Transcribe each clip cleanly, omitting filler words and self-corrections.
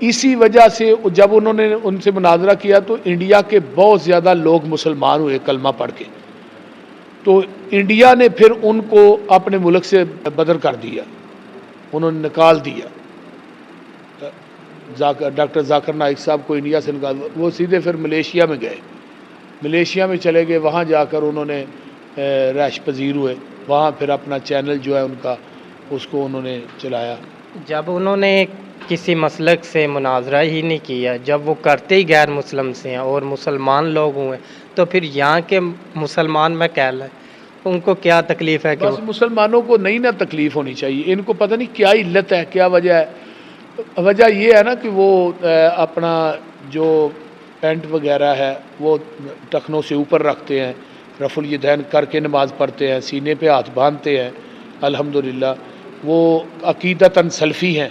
اسی وجہ سے جب انہوں نے ان سے مناظرہ کیا تو انڈیا کے بہت زیادہ لوگ مسلمان ہوئے کلمہ پڑھ کے، تو انڈیا نے پھر ان کو اپنے ملک سے بدر کر دیا، انہوں نے نکال دیا، ڈاکٹر ذاکر نائک صاحب کو انڈیا سے نکال، وہ سیدھے پھر ملیشیا میں گئے، ملیشیا میں چلے گئے، وہاں جا کر انہوں نے رہائش پذیر ہوئے، وہاں پھر اپنا چینل جو ہے ان کا اس کو انہوں نے چلایا۔ جب انہوں نے کسی مسلک سے مناظرہ ہی نہیں کیا، جب وہ کرتے ہی غیر مسلم سے ہیں اور مسلمان لوگ ہوئے، تو پھر یہاں کے مسلمان میں کہہ لیں ان کو کیا تکلیف ہے کہ بس مسلمانوں کو نہیں نہ تکلیف ہونی چاہیے، ان کو پتہ نہیں کیا علت ہے، کیا وجہ ہے۔ وجہ یہ ہے نا کہ وہ اپنا جو پینٹ وغیرہ ہے وہ ٹخنوں سے اوپر رکھتے ہیں، رفع الیدین کر کے نماز پڑھتے ہیں، سینے پہ ہاتھ باندھتے ہیں، الحمدللہ وہ عقیدتاً سلفی ہیں،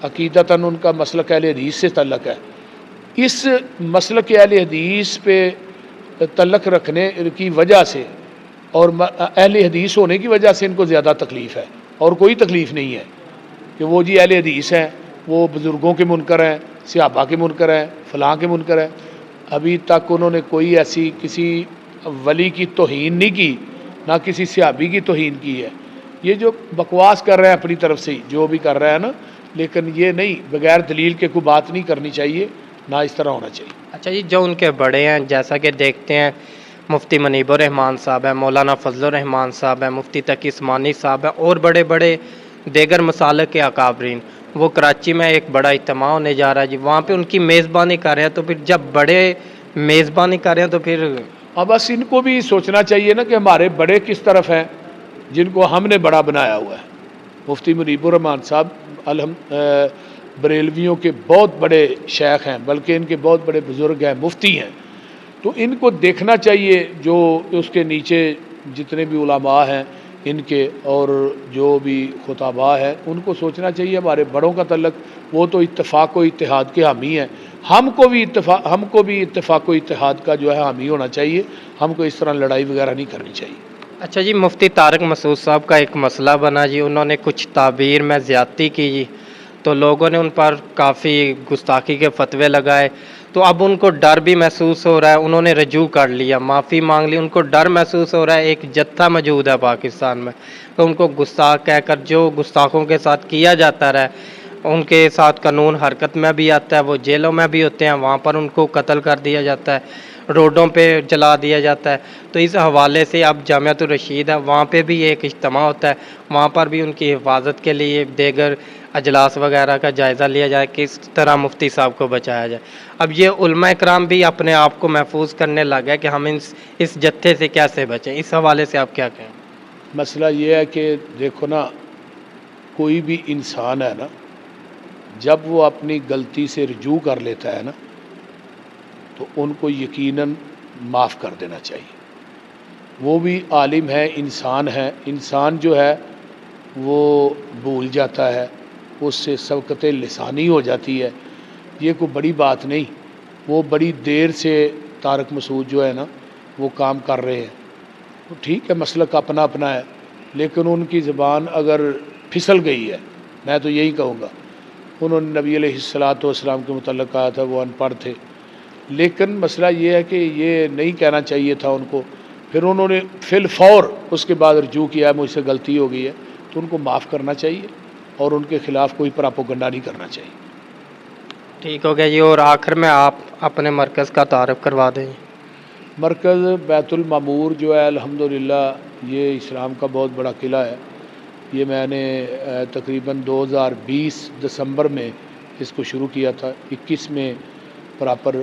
عقیدتاً ان کا مسلک اہل حدیث سے تعلق ہے۔ اس مسلک اہل حدیث پہ تعلق رکھنے کی وجہ سے اور اہل حدیث ہونے کی وجہ سے ان کو زیادہ تکلیف ہے، اور کوئی تکلیف نہیں ہے کہ وہ جی اہل حدیث ہیں، وہ بزرگوں کے منکر ہیں، صحابہ کے منکر ہیں، فلاں کے منکر ہیں۔ ابھی تک انہوں نے کوئی ایسی کسی ولی کی توہین نہیں کی، نہ کسی صحابی کی توہین کی ہے۔ یہ جو بکواس کر رہے ہیں اپنی طرف سے جو بھی کر رہا ہے نا، لیکن یہ نہیں، بغیر دلیل کے کوئی بات نہیں کرنی چاہیے، نہ اس طرح ہونا چاہیے۔ اچھا جی، جو ان کے بڑے ہیں جیسا کہ دیکھتے ہیں مفتی منیب الرحمان صاحب ہیں، مولانا فضل الرحمان صاحب ہیں، مفتی تقی عثمانی صاحب ہیں، اور بڑے بڑے دیگر مسالک کے اکابرین، وہ کراچی میں ایک بڑا اجتماع ہونے جا رہا ہے جی، وہاں پہ ان کی میزبانی کر رہے ہیں، تو پھر جب بڑے میزبانی کر رہے ہیں تو پھر اب بس ان کو بھی سوچنا چاہیے نا کہ ہمارے بڑے کس طرف ہیں جن کو ہم نے بڑا بنایا ہوا ہے۔ مفتی منیب الرحمان صاحب بریلویوں کے بہت بڑے شیخ ہیں، بلکہ ان کے بہت بڑے بزرگ ہیں، مفتی ہیں، تو ان کو دیکھنا چاہیے جو اس کے نیچے جتنے بھی علماء ہیں ان کے، اور جو بھی خطباء ہیں، ان کو سوچنا چاہیے ہمارے بڑوں کا تعلق، وہ تو اتفاق و اتحاد کے حامی ہیں، ہم کو بھی اتفاق و اتحاد کا جو ہے حامی ہونا چاہیے، ہم کو اس طرح لڑائی وغیرہ نہیں کرنی چاہیے۔ اچھا جی، مفتی طارق مسعود صاحب کا ایک مسئلہ بنا جی، انہوں نے کچھ تعبیر میں زیادتی کی جی، تو لوگوں نے ان پر کافی گستاخی کے فتوے لگائے، تو اب ان کو ڈر بھی محسوس ہو رہا ہے، انہوں نے رجوع کر لیا، معافی مانگ لی، ان کو ڈر محسوس ہو رہا ہے، ایک جتھا موجود ہے پاکستان میں، تو ان کو گستاخ کہہ کر جو گستاخوں کے ساتھ کیا جاتا رہا، ان کے ساتھ قانون حرکت میں بھی آتا ہے، وہ جیلوں میں بھی ہوتے ہیں، وہاں پر ان کو قتل کر دیا جاتا ہے، روڈوں پہ جلا دیا جاتا ہے، تو اس حوالے سے اب جامعۃ الرشید ہے، وہاں پہ بھی ایک اجتماع ہوتا ہے، وہاں پر بھی ان کی حفاظت کے لیے دیگر اجلاس وغیرہ کا جائزہ لیا جائے، کس طرح مفتی صاحب کو بچایا جائے۔ اب یہ علماء اکرام بھی اپنے آپ کو محفوظ کرنے لگ گئے کہ ہم اس جتھے سے کیسے بچیں، اس حوالے سے آپ کیا کہیں؟ مسئلہ یہ ہے کہ دیکھو نا، کوئی بھی انسان ہے نا، جب وہ اپنی غلطی سے رجوع کر لیتا ہے نا، تو ان کو یقیناً معاف کر دینا چاہیے۔ وہ بھی عالم ہے، انسان جو ہے وہ بھول جاتا ہے، اس سے سبقت لسانی ہو جاتی ہے، یہ کوئی بڑی بات نہیں۔ وہ بڑی دیر سے طارق مسعود جو ہے نا وہ کام کر رہے ہیں، تو ٹھیک ہے، مسلک اپنا اپنا ہے، لیکن ان کی زبان اگر پھسل گئی ہے، میں تو یہی کہوں گا، انہوں نے نبی علیہ الصلوۃ والسلام کے متعلق کہا تھا وہ ان پڑھ تھے، لیکن مسئلہ یہ ہے کہ یہ نہیں کہنا چاہیے تھا ان کو، پھر انہوں نے فی الفور اس کے بعد رجوع کیا ہے، مجھ سے غلطی ہو گئی ہے، تو ان کو معاف کرنا چاہیے اور ان کے خلاف کوئی پراپوگنڈا نہیں کرنا چاہیے۔ ٹھیک ہو گیا جی، اور آخر میں آپ اپنے مرکز کا تعارف کروا دیں۔ مرکز بیت المعمور جو ہے الحمدللہ یہ اسلام کا بہت بڑا قلعہ ہے، یہ میں نے تقریباً 2020 دسمبر میں اس کو شروع کیا تھا، 21 میں پراپر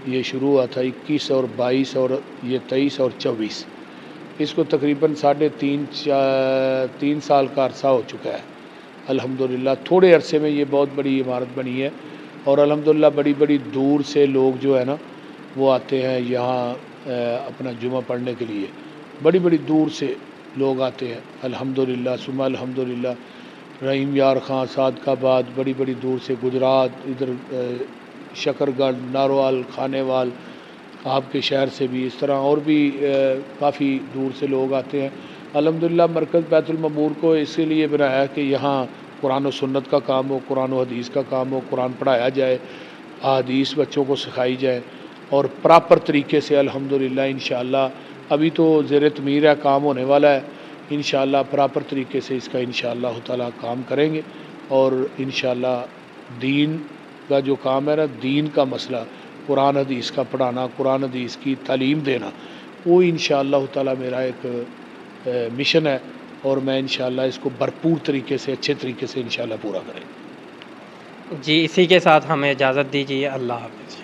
یہ شروع ہوا تھا، 21 اور 22 اور یہ 23 اور 24، اس کو تقریباً 3.5 سال کا عرصہ ہو چکا ہے الحمدللہ۔ تھوڑے عرصے میں یہ بہت بڑی عمارت بنی ہے، اور الحمدللہ بڑی بڑی دور سے لوگ جو ہے نا وہ آتے ہیں یہاں اپنا جمعہ پڑھنے کے لیے، بڑی بڑی دور سے لوگ آتے ہیں الحمدللہ ثم الحمدللہ۔ رحیم یار خان، صادق آباد، بڑی بڑی دور سے، گجرات، ادھر شکر گڑھ، ناروال، کھانے وال، آپ کے شہر سے بھی، اس طرح اور بھی کافی دور سے لوگ آتے ہیں الحمدللہ۔ مرکز بیت المعمور کو اسی لیے بنایا کہ یہاں قرآن و سنت کا کام ہو، قرآن و حدیث کا کام ہو، قرآن پڑھایا جائے، احادیث بچوں کو سکھائی جائے اور پراپر طریقے سے الحمدللہ انشاءاللہ ابھی تو زیر تمیر ہے، کام ہونے والا ہے، انشاءاللہ پراپر طریقے سے اس کا انشاءاللہ تعالیٰ کام کریں گے اور انشاءاللہ دین کا جو کام ہے نا، دین کا مسئلہ قرآن حدیث کا پڑھانا، قرآن حدیث کی تعلیم دینا، وہ انشاءاللہ تعالیٰ میرا ایک مشن ہے اور میں انشاءاللہ اس کو بھرپور طریقے سے اچھے طریقے سے انشاءاللہ پورا کریں گے۔ جی اسی کے ساتھ ہمیں اجازت دیجیے، اللہ حافظ۔